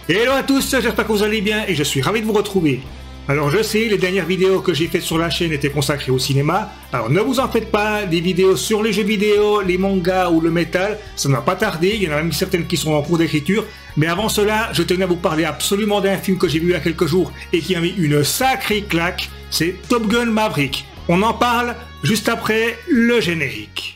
Hello à tous, j'espère que vous allez bien et je suis ravi de vous retrouver. Alors je sais, les dernières vidéos que j'ai faites sur la chaîne étaient consacrées au cinéma, alors ne vous en faites pas, des vidéos sur les jeux vidéo, les mangas ou le métal, ça n'a pas tardé, il y en a même certaines qui sont en cours d'écriture, mais avant cela, je tenais à vous parler absolument d'un film que j'ai vu il y a quelques jours et qui a mis une sacrée claque, c'est Top Gun Maverick. On en parle juste après le générique.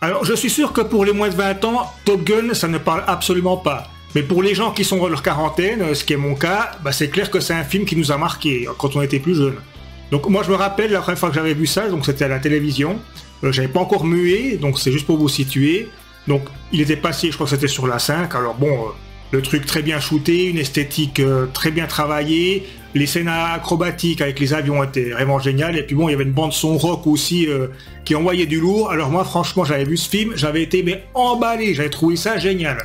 Alors, je suis sûr que pour les moins de 20 ans, Top Gun, ça ne parle absolument pas. Mais pour les gens qui sont dans leur quarantaine, ce qui est mon cas, c'est clair que c'est un film qui nous a marqué quand on était plus jeune. Donc moi, je me rappelle la première fois que j'avais vu ça, donc c'était à la télévision. J'avais pas encore mué, donc c'est juste pour vous situer. Donc, il était passé, je crois que c'était sur la 5. Alors bon, le truc très bien shooté, une esthétique très bien travaillée. Les scènes acrobatiques avec les avions étaient vraiment géniales. Et puis bon, il y avait une bande son rock aussi qui envoyait du lourd. Alors moi, franchement, j'avais vu ce film, j'avais été emballé, j'avais trouvé ça génial.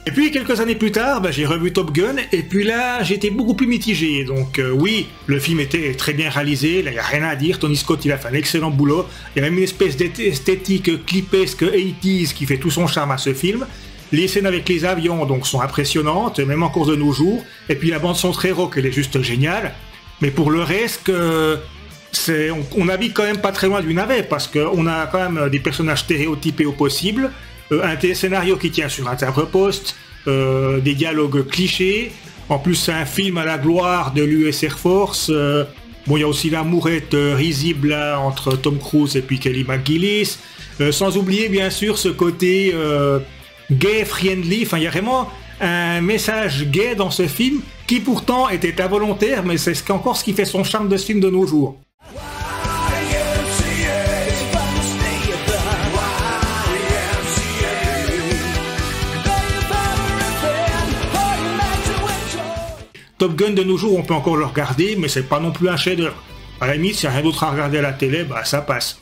Et puis quelques années plus tard, j'ai revu Top Gun, et puis là, j'étais beaucoup plus mitigé. Donc oui, le film était très bien réalisé, là, il n'y a rien à dire. Tony Scott, il a fait un excellent boulot. Il y a même une espèce d'esthétique clipesque 80s qui fait tout son charme à ce film. Les scènes avec les avions donc sont impressionnantes, même encore de nos jours. Et puis la bande son très rock, elle est juste géniale. Mais pour le reste, on navigue quand même pas très loin du navet, parce qu'on a quand même des personnages stéréotypés au possible, un scénario qui tient sur un timbre-poste, des dialogues clichés. En plus, c'est un film à la gloire de l'US Air Force. Bon, il y a aussi l'amourette risible là, entre Tom Cruise et puis Kelly McGillis. Sans oublier bien sûr ce côté gay friendly, enfin il y a vraiment un message gay dans ce film qui pourtant était involontaire, mais c'est encore ce qui fait son charme de ce film de nos jours. Top Gun de nos jours, on peut encore le regarder, mais c'est pas non plus un chef-d'œuvre. À la limite, s'il n'y a rien d'autre à regarder à la télé, ça passe.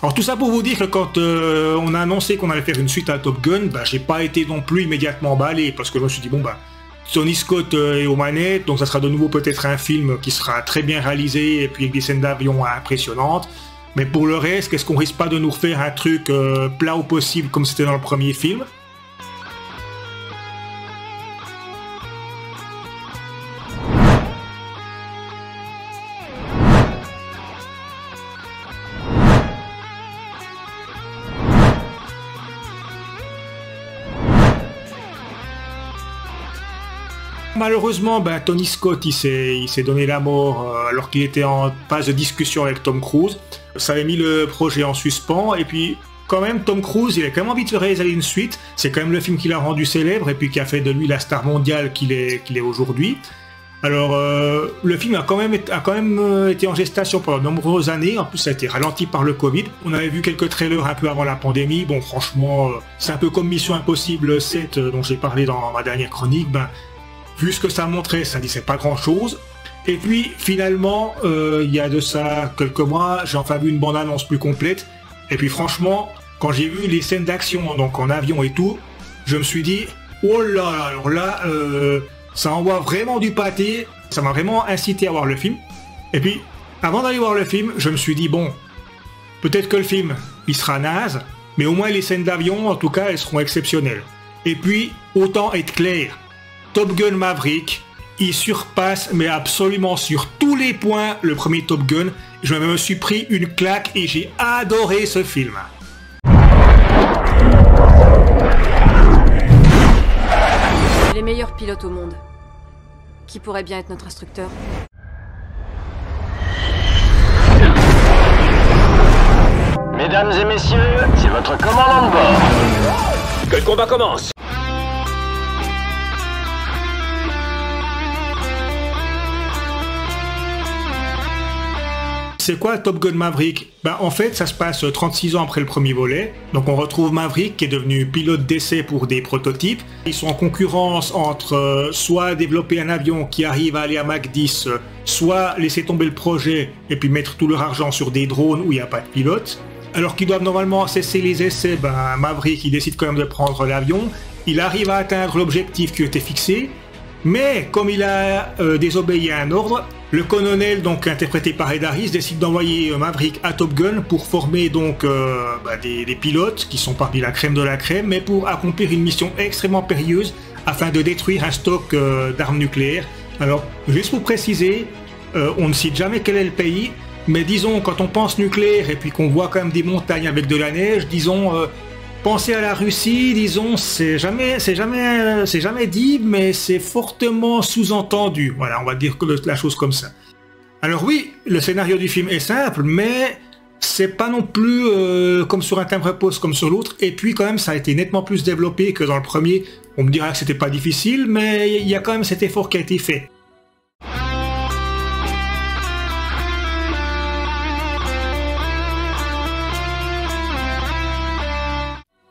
Alors tout ça pour vous dire que quand on a annoncé qu'on allait faire une suite à Top Gun, j'ai pas été non plus immédiatement emballé, parce que je me suis dit Tony Scott est aux manettes, donc ça sera de nouveau peut-être un film qui sera très bien réalisé et puis avec des scènes d'avion impressionnantes. Mais pour le reste, qu'est-ce qu'on risque pas de nous refaire un truc plat au possible comme c'était dans le premier film? Malheureusement, Tony Scott, il s'est donné la mort alors qu'il était en phase de discussion avec Tom Cruise. Ça avait mis le projet en suspens, et puis quand même, Tom Cruise, il a quand même envie de réaliser une suite. C'est quand même le film qui l'a rendu célèbre et puis qui a fait de lui la star mondiale qu'il est aujourd'hui. Alors, le film a quand même été en gestation pendant de nombreuses années. En plus, ça a été ralenti par le Covid. On avait vu quelques trailers un peu avant la pandémie. Bon, franchement, c'est un peu comme Mission Impossible 7 dont j'ai parlé dans ma dernière chronique. Vu ce que ça montrait, ça disait pas grand-chose. Et puis, finalement, il y a de ça quelques mois, j'ai enfin vu une bande-annonce plus complète. Et puis, franchement, quand j'ai vu les scènes d'action, donc en avion et tout, je me suis dit, oh là, alors là, ça envoie vraiment du pâté. Ça m'a vraiment incité à voir le film. Et puis, avant d'aller voir le film, je me suis dit, bon, peut-être que le film, il sera naze, mais au moins les scènes d'avion, en tout cas, elles seront exceptionnelles. Et puis, autant être clair, Top Gun Maverick, il surpasse, mais absolument sur tous les points, le premier Top Gun. Je me suis pris une claque et j'ai adoré ce film. Les meilleurs pilotes au monde. Qui pourrait bien être notre instructeur? Mesdames et messieurs, c'est votre commandant de bord. Que le combat commence. C'est quoi Top Gun Maverick? En fait, ça se passe 36 ans après le premier volet. Donc on retrouve Maverick qui est devenu pilote d'essai pour des prototypes. Ils sont en concurrence entre soit développer un avion qui arrive à aller à Mach 10, soit laisser tomber le projet et puis mettre tout leur argent sur des drones où il n'y a pas de pilote. Alors qu'ils doivent normalement cesser les essais, Maverick il décide quand même de prendre l'avion. Il arrive à atteindre l'objectif qui était fixé. Mais comme il a désobéi à un ordre, le colonel, donc interprété par Ed Harris, décide d'envoyer Maverick à Top Gun pour former donc des pilotes qui sont parmi la crème de la crème, mais pour accomplir une mission extrêmement périlleuse afin de détruire un stock d'armes nucléaires. Alors, juste pour préciser, on ne cite jamais quel est le pays, mais disons, quand on pense nucléaire et puis qu'on voit quand même des montagnes avec de la neige, disons... Penser à la Russie, disons, c'est jamais dit, mais c'est fortement sous-entendu. Voilà, on va dire la chose comme ça. Alors oui, le scénario du film est simple, mais c'est pas non plus comme sur un timbre-poste comme sur l'autre. Et puis quand même, ça a été nettement plus développé que dans le premier. On me dira que c'était pas difficile, mais il y a quand même cet effort qui a été fait.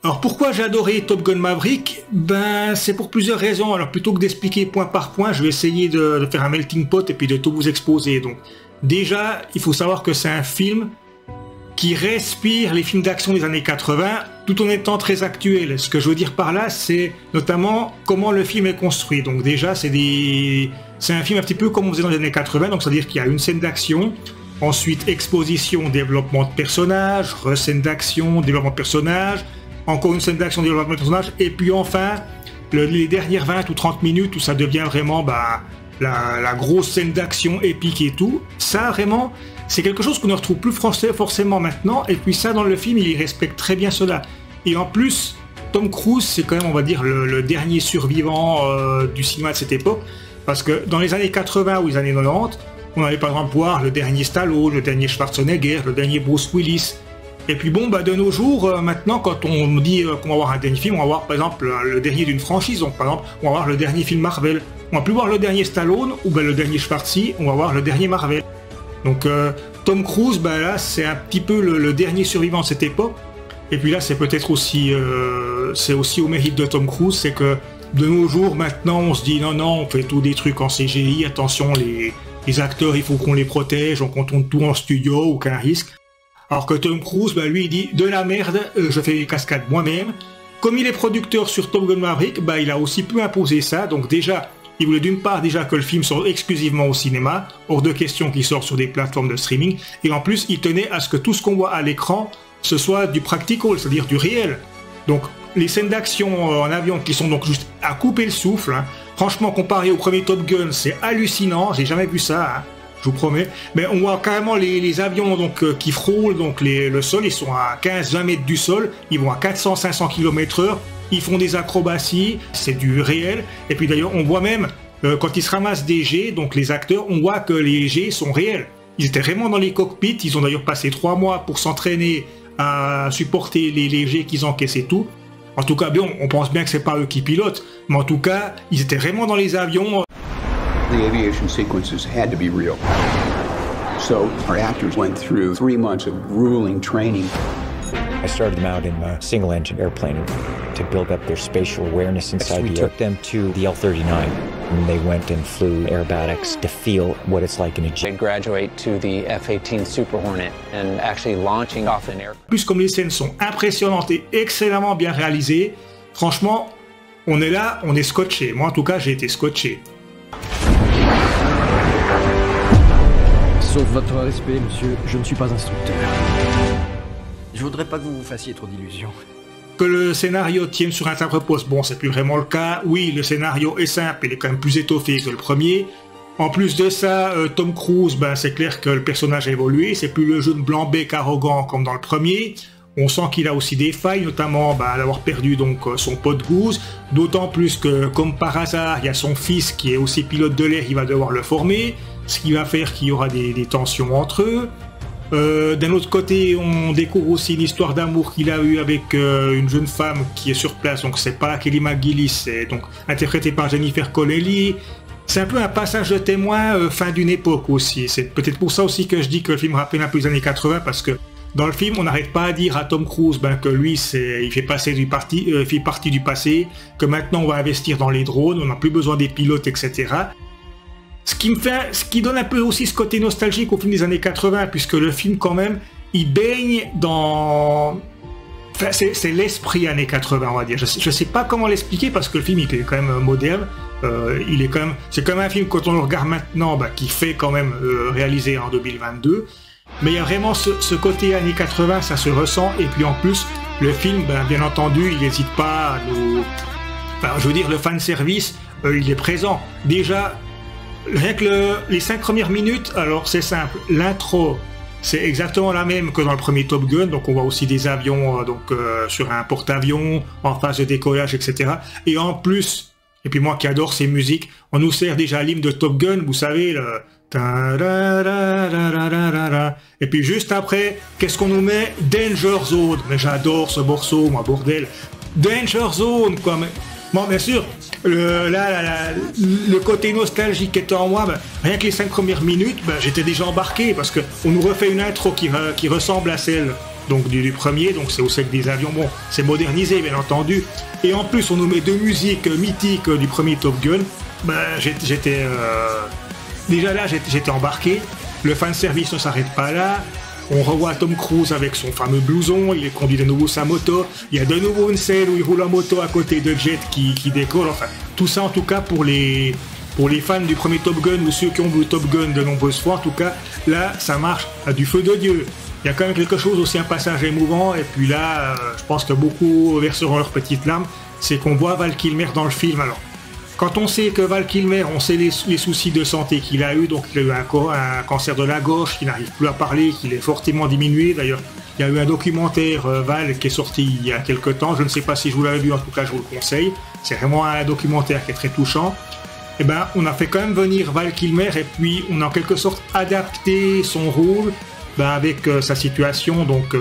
Alors pourquoi j'ai adoré Top Gun Maverick? C'est pour plusieurs raisons. Alors plutôt que d'expliquer point par point, je vais essayer de faire un melting pot et puis de tout vous exposer. Donc déjà, il faut savoir que c'est un film qui respire les films d'action des années 80 tout en étant très actuel. Ce que je veux dire par là, c'est notamment comment le film est construit. Donc déjà, c'est un film un petit peu comme on faisait dans les années 80, donc c'est-à-dire qu'il y a une scène d'action, ensuite exposition, développement de personnages, scène d'action, développement de personnages, encore une scène d'action, développement de personnage, et puis enfin, les dernières 20 ou 30 minutes où ça devient vraiment la grosse scène d'action épique et tout. Ça, vraiment, c'est quelque chose qu'on ne retrouve plus forcément maintenant, et puis ça, dans le film, il respecte très bien cela. Et en plus, Tom Cruise, c'est quand même, on va dire, le dernier survivant du cinéma de cette époque, parce que dans les années 80 ou les années 90, on allait par exemple voir le dernier Stallone, le dernier Schwarzenegger, le dernier Bruce Willis. Et puis bon, de nos jours, maintenant, quand on nous dit qu'on va voir un dernier film, on va voir par exemple le dernier d'une franchise. Donc par exemple, on va voir le dernier film Marvel. On va plus voir le dernier Stallone ou le dernier Schwarzy, on va voir le dernier Marvel. Donc Tom Cruise, là, c'est un petit peu le dernier survivant de cette époque. Et puis là, c'est peut-être aussi, c'est aussi au mérite de Tom Cruise, c'est que de nos jours, maintenant, on se dit non, on fait tous des trucs en CGI, attention, les acteurs, il faut qu'on les protège, on tourne tout en studio, aucun risque. Alors que Tom Cruise, lui, il dit de la merde, je fais les cascades moi-même. Comme il est producteur sur Top Gun Maverick, il a aussi pu imposer ça. Donc déjà, il voulait d'une part que le film sorte exclusivement au cinéma, hors de question qu'il sorte sur des plateformes de streaming. Et en plus, il tenait à ce que tout ce qu'on voit à l'écran, ce soit du practical, c'est-à-dire du réel. Donc les scènes d'action en avion qui sont donc juste à couper le souffle, franchement, comparé au premier Top Gun, c'est hallucinant, j'ai jamais vu ça. Je vous promets, mais on voit carrément les avions donc, qui frôlent donc le sol, ils sont à 15-20 mètres du sol, ils vont à 400-500 km/h, ils font des acrobaties, c'est du réel, et puis d'ailleurs on voit même quand ils se ramassent des jets, donc les acteurs, on voit que les jets sont réels. Ils étaient vraiment dans les cockpits, ils ont d'ailleurs passé 3 mois pour s'entraîner à supporter les jets qu'ils encaissent et tout. En tout cas, bien, on pense bien que c'est pas eux qui pilotent, mais en tout cas, ils étaient vraiment dans les avions. The aviation sequences had to be real. So our actors went through 3 months of grueling training. I started them out in a single-engine airplane to build up their spatial awareness inside the air. We took them to the L-39, and they went and flew aerobatics to feel what it's like in a jet. They graduate to the F-18 Super Hornet and actually launching off an air. Plus comme les scènes sont impressionnantes et excellemment bien réalisées, franchement, on est là, on est scotché. Moi, en tout cas, j'ai été scotché. Sauf votre respect, monsieur, je ne suis pas instructeur. Je voudrais pas que vous vous fassiez trop d'illusions. Que le scénario tienne sur un timbre-poste, bon, c'est plus vraiment le cas. Oui, le scénario est simple, il est quand même plus étoffé que le premier. En plus de ça, Tom Cruise, ben, c'est clair que le personnage a évolué. C'est plus le jeune blanc-bec arrogant comme dans le premier. On sent qu'il a aussi des failles, notamment d'avoir perdu donc son pote Goose. D'autant plus que, comme par hasard, il y a son fils qui est aussi pilote de l'air, il va devoir le former. Ce qui va faire qu'il y aura des tensions entre eux. D'un autre côté, on découvre aussi l'histoire d'amour qu'il a eue avec une jeune femme qui est sur place. Donc c'est pas Kelly McGillis, c'est donc interprété par Jennifer Connelly. C'est un peu un passage de témoin fin d'une époque aussi. C'est peut-être pour ça aussi que je dis que le film rappelle un peu les années 80, parce que dans le film, on n'arrête pas à dire à Tom Cruise que lui, il fait partie du passé, que maintenant on va investir dans les drones, on n'a plus besoin des pilotes, etc. Ce qui donne un peu aussi ce côté nostalgique au film des années 80, puisque le film quand même, il baigne dans... Enfin, c'est l'esprit années 80, on va dire. Je sais pas comment l'expliquer, parce que le film il est quand même moderne. C'est quand même un film, quand on le regarde maintenant, qui fait quand même réaliser en 2022. Mais il y a vraiment ce côté années 80, ça se ressent. Et puis en plus, le film, bien entendu, il n'hésite pas à nous... Enfin, je veux dire, le fanservice, il est présent. Déjà... Rien que les 5 premières minutes, alors c'est simple, l'intro c'est exactement la même que dans le premier Top Gun, donc on voit aussi des avions sur un porte-avions, en phase de décollage, etc. Et en plus, et puis moi qui adore ces musiques, on nous sert déjà l'hymne de Top Gun, vous savez, le... Et puis juste après, qu'est-ce qu'on nous met? Danger Zone, mais j'adore ce morceau, moi bordel. Danger Zone, quoi, mais... Bon, bien sûr, le côté nostalgique était en moi, rien que les 5 premières minutes, j'étais déjà embarqué, parce qu'on nous refait une intro qui ressemble à celle donc, du premier, donc c'est au sec des avions, bon, c'est modernisé bien entendu, et en plus on nous met 2 musiques mythiques du premier Top Gun, j'étais déjà là, j'étais embarqué, le fanservice ne s'arrête pas là. On revoit Tom Cruise avec son fameux blouson, il conduit de nouveau sa moto, il y a de nouveau une scène où il roule en moto à côté de Jet qui décolle, enfin tout ça en tout cas pour les fans du premier Top Gun ou ceux qui ont vu Top Gun de nombreuses fois, en tout cas là ça marche à du feu de Dieu. Il y a quand même quelque chose aussi, un passage émouvant, et puis là je pense que beaucoup verseront leurs petites larmes, c'est qu'on voit Val Kilmer dans le film. Alors quand on sait que Val Kilmer, on sait les soucis de santé qu'il a eu, donc il a eu un cancer de la gorge, qu'il n'arrive plus à parler, qu'il est fortement diminué. D'ailleurs, il y a eu un documentaire Val qui est sorti il y a quelques temps. Je ne sais pas si je vous l'avais vu, en tout cas je vous le conseille. C'est vraiment un documentaire qui est très touchant. Et on a fait quand même venir Val Kilmer, et puis on a en quelque sorte adapté son rôle avec sa situation, donc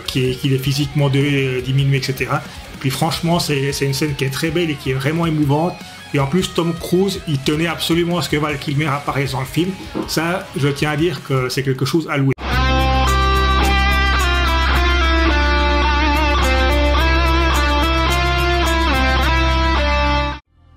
qu'il est physiquement diminué, etc. Et puis franchement, c'est une scène qui est très belle et qui est vraiment émouvante. Et en plus, Tom Cruise, il tenait absolument à ce que Val Kilmer apparaisse dans le film. Ça, je tiens à dire que c'est quelque chose à louer.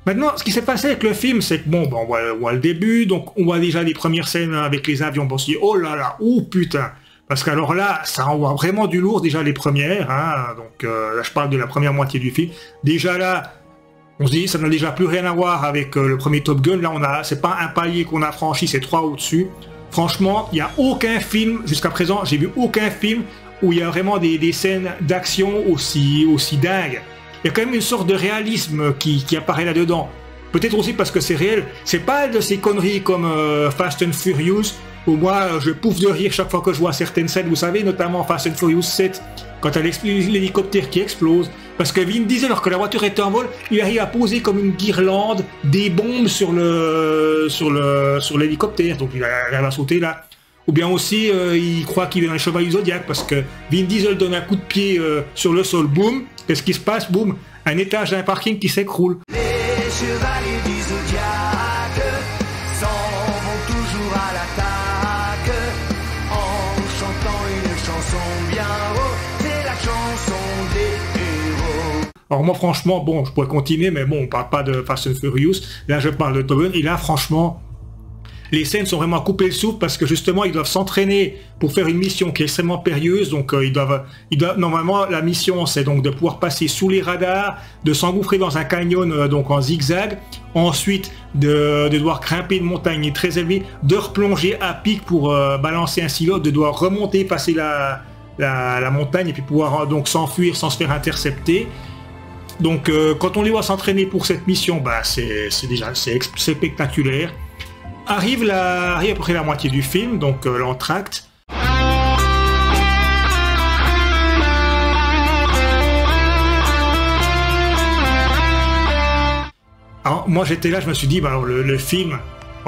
Maintenant, ce qui s'est passé avec le film, c'est que on voit le début, donc on voit déjà les premières scènes avec les avions. On se dit, oh là là, oh putain. Parce qu'alors là, ça envoie vraiment du lourd, déjà les premières. Donc là, je parle de la première moitié du film. Déjà là, on se dit, ça n'a déjà plus rien à voir avec le premier Top Gun. Là, c'est pas un palier qu'on a franchi, c'est 3 au-dessus. Franchement, il n'y a aucun film, jusqu'à présent, j'ai vu aucun film où il y a vraiment des scènes d'action aussi dingues. Il y a quand même une sorte de réalisme qui apparaît là-dedans. Peut-être aussi parce que c'est réel. C'est pas de ces conneries comme Fast and Furious, où moi, je pouffe de rire chaque fois que je vois certaines scènes. Vous savez, notamment Fast and Furious 7, quand il y a l'hélicoptère qui explose, Parce que Vin Diesel, alors que la voiture était en vol, il arrive à poser comme une guirlande des bombes sur l'hélicoptère. Donc il arrive à sauter là. Ou bien aussi, il croit qu'il est dans les Chevaliers du Zodiac parce que Vin Diesel donne un coup de pied sur le sol. Boum. Qu'est-ce qui se passe? Boum. Un étage d'un parking qui s'écroule. Les Chevaliers du Zodiac s'en vont toujours à l'attaque en chantant une chanson bien haut. C'est la chanson des héros. Alors moi franchement, bon, je pourrais continuer, mais bon, on parle pas de Fast and Furious. Là, je parle de Top Gun. Et là, franchement, les scènes sont vraiment à couper le souffle parce que justement, ils doivent s'entraîner pour faire une mission qui est extrêmement périlleuse. Donc, ils doivent normalement, la mission, c'est donc de pouvoir passer sous les radars, de s'engouffrer dans un canyon donc en zigzag. Ensuite, de devoir grimper une montagne très élevée, de replonger à pic pour balancer un silo, de devoir remonter, passer la montagne et puis pouvoir donc s'enfuir sans se faire intercepter. Donc, quand on les voit s'entraîner pour cette mission, bah, c'est spectaculaire. Arrive à peu près la moitié du film, donc l'entracte. Alors moi j'étais là, je me suis dit, bah, alors, le film,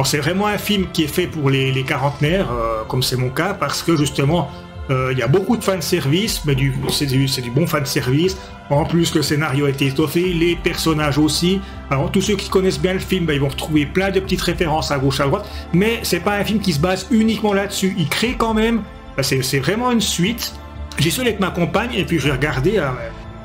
c'est vraiment un film qui est fait pour les quarantenaires, comme c'est mon cas, parce que justement, il y a beaucoup de fanservice, mais c'est du bon fanservice. En plus, le scénario a été étoffé, les personnages aussi. Alors, tous ceux qui connaissent bien le film, ils vont retrouver plein de petites références à gauche, à droite. Mais c'est pas un film qui se base uniquement là-dessus. Il crée quand même... C'est vraiment une suite. J'y suis allé avec ma compagne, et puis je l'ai regardé.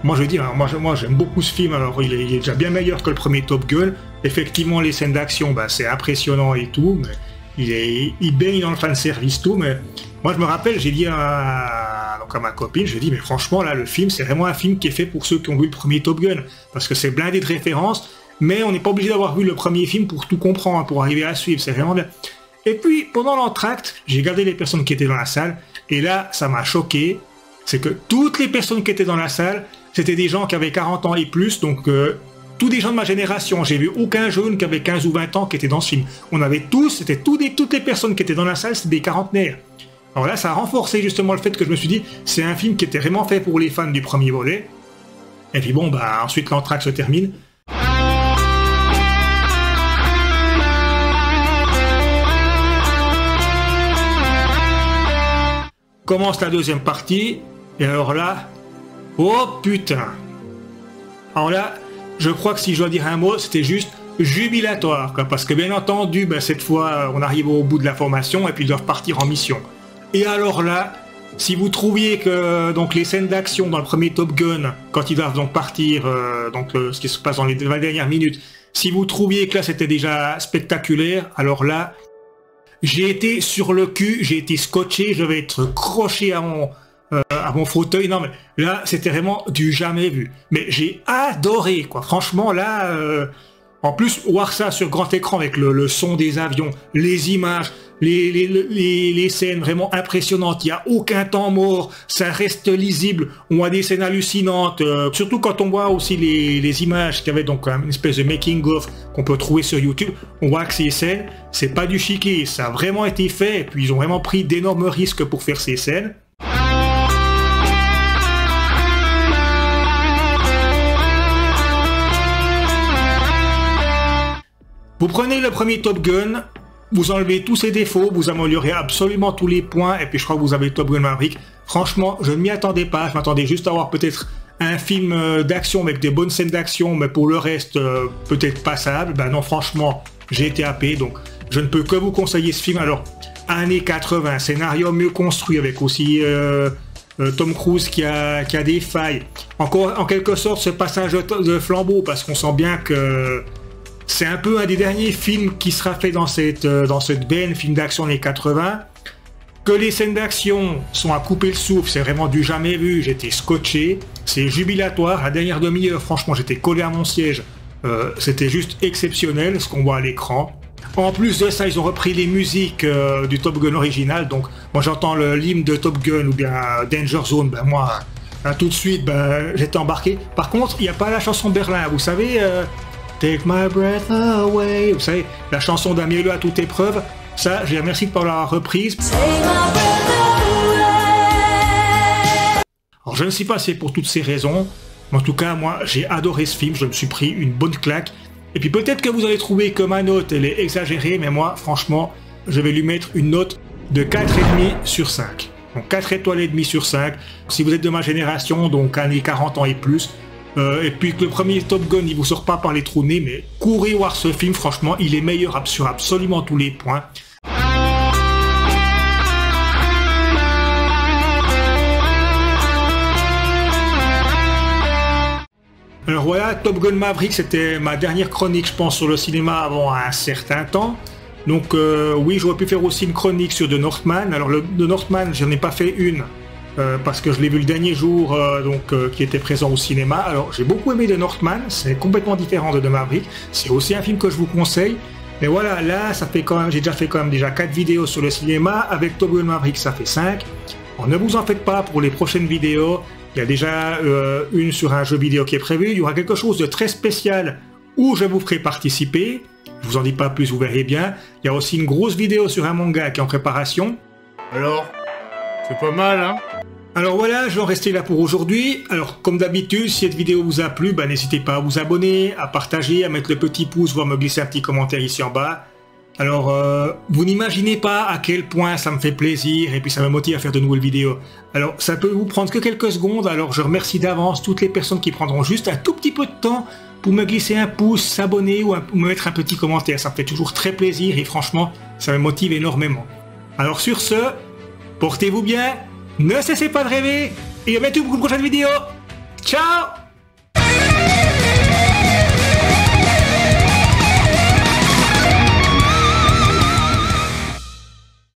Moi, je dis, moi j'aime beaucoup ce film. Alors, il est déjà bien meilleur que le premier Top Gun. Effectivement, les scènes d'action, c'est impressionnant et tout. Mais il baigne dans le fanservice, tout. Mais moi, je me rappelle, j'ai dit à ma copine, je lui ai dit, mais franchement, là, le film, c'est vraiment un film qui est fait pour ceux qui ont vu le premier Top Gun. Parce que c'est blindé de références, mais on n'est pas obligé d'avoir vu le premier film pour tout comprendre, pour arriver à suivre. C'est vraiment bien. Et puis, pendant l'entracte, j'ai regardé les personnes qui étaient dans la salle, et là, ça m'a choqué. C'est que toutes les personnes qui étaient dans la salle, c'était des gens qui avaient 40 ans et plus, donc tous des gens de ma génération. J'ai vu aucun jeune qui avait 15 ou 20 ans qui était dans ce film. On avait tous, toutes les personnes qui étaient dans la salle, c'était des quarantenaires. Alors là, ça a renforcé justement le fait que je me suis dit, c'est un film qui était vraiment fait pour les fans du premier volet. Et puis bon, ensuite l'entracte se termine. Commence la deuxième partie, et alors là, oh putain! Alors là, je crois que si je dois dire un mot, c'était juste jubilatoire, quoi, parce que bien entendu, cette fois, on arrive au bout de la formation, et puis ils doivent partir en mission. Et alors là, si vous trouviez que donc les scènes d'action dans le premier Top Gun, quand ils doivent donc partir, ce qui se passe dans les 20 dernières minutes, si vous trouviez que là c'était déjà spectaculaire, alors là, j'ai été sur le cul, j'ai été scotché, je vais être croché à mon fauteuil. Non mais là, c'était vraiment du jamais vu. Mais j'ai adoré, quoi. Franchement, là, en plus, voir ça sur grand écran avec le son des avions, les images, les scènes vraiment impressionnantes, il n'y a aucun temps mort, ça reste lisible, on voit des scènes hallucinantes, surtout quand on voit aussi les images qu'il y avait donc une espèce de making-of qu'on peut trouver sur YouTube, on voit que ces scènes, c'est pas du chiquet, ça a vraiment été fait, et puis ils ont vraiment pris d'énormes risques pour faire ces scènes. Vous prenez le premier Top Gun, vous enlevez tous ses défauts, vous améliorez absolument tous les points, et puis je crois que vous avez Top Gun Maverick. Franchement, je ne m'y attendais pas, je m'attendais juste à avoir peut-être un film d'action avec des bonnes scènes d'action, mais pour le reste, peut-être passable. Non, franchement, j'ai été happé, donc je ne peux que vous conseiller ce film. Alors, années 80, scénario mieux construit, avec aussi Tom Cruise qui a des failles. Encore, en quelque sorte, ce passage de flambeau, parce qu'on sent bien que c'est un peu un des derniers films qui sera fait dans cette veine, film d'action des 80. Que les scènes d'action sont à couper le souffle, c'est vraiment du jamais vu, j'étais scotché. C'est jubilatoire, la dernière demi-heure, franchement, j'étais collé à mon siège. C'était juste exceptionnel, ce qu'on voit à l'écran. En plus de ça, ils ont repris les musiques du Top Gun original. Donc, moi, j'entends l'hymne de Top Gun ou bien Danger Zone. Moi, tout de suite, j'étais embarqué. Par contre, il n'y a pas la chanson Berlin, vous savez... Take my breath away. Vous savez, la chanson d'Amiello à toute épreuve. Ça, je les remercie de l'avoir reprise. Alors, je ne sais pas si c'est pour toutes ces raisons, En tout cas, moi, j'ai adoré ce film, je me suis pris une bonne claque. Et puis peut-être que vous allez trouver que ma note, elle est exagérée, mais moi, franchement, je vais lui mettre une note de 4,5 sur 5. Donc 4 étoiles et demie sur 5. Si vous êtes de ma génération, donc années 40 ans et plus, et puis que le premier Top Gun, il vous sort pas par les trous de nez, mais courez voir ce film, franchement, il est meilleur sur absolument tous les points. Alors voilà, Top Gun Maverick, c'était ma dernière chronique, je pense, sur le cinéma avant un certain temps. Donc oui, j'aurais pu faire aussi une chronique sur The Northman. Alors The Northman, j'en ai pas fait une, parce que je l'ai vu le dernier jour, qui était présent au cinéma. Alors j'ai beaucoup aimé The Northman, c'est complètement différent de The Maverick. C'est aussi un film que je vous conseille. Mais voilà, là, ça fait quand même, j'ai déjà fait quand même 4 vidéos sur le cinéma. Avec Top Gun Maverick, ça fait 5. Alors, ne vous en faites pas pour les prochaines vidéos. Il y a déjà une sur un jeu vidéo qui est prévu. Il y aura quelque chose de très spécial où je vous ferai participer. Je vous en dis pas plus, vous verrez bien. Il y a aussi une grosse vidéo sur un manga qui est en préparation. Alors, c'est pas mal, hein? Alors voilà, je vais en rester là pour aujourd'hui. Alors comme d'habitude, si cette vidéo vous a plu, n'hésitez pas à vous abonner, à partager, à mettre le petit pouce, voire me glisser un petit commentaire ici en bas. Alors, vous n'imaginez pas à quel point ça me fait plaisir et puis ça me motive à faire de nouvelles vidéos. Alors, ça peut vous prendre que quelques secondes, alors je remercie d'avance toutes les personnes qui prendront juste un tout petit peu de temps pour me glisser un pouce, s'abonner ou me mettre un petit commentaire. Ça me fait toujours très plaisir et franchement, ça me motive énormément. Alors sur ce, portez-vous bien, ne cessez pas de rêver et à bientôt pour une prochaine vidéo. Ciao!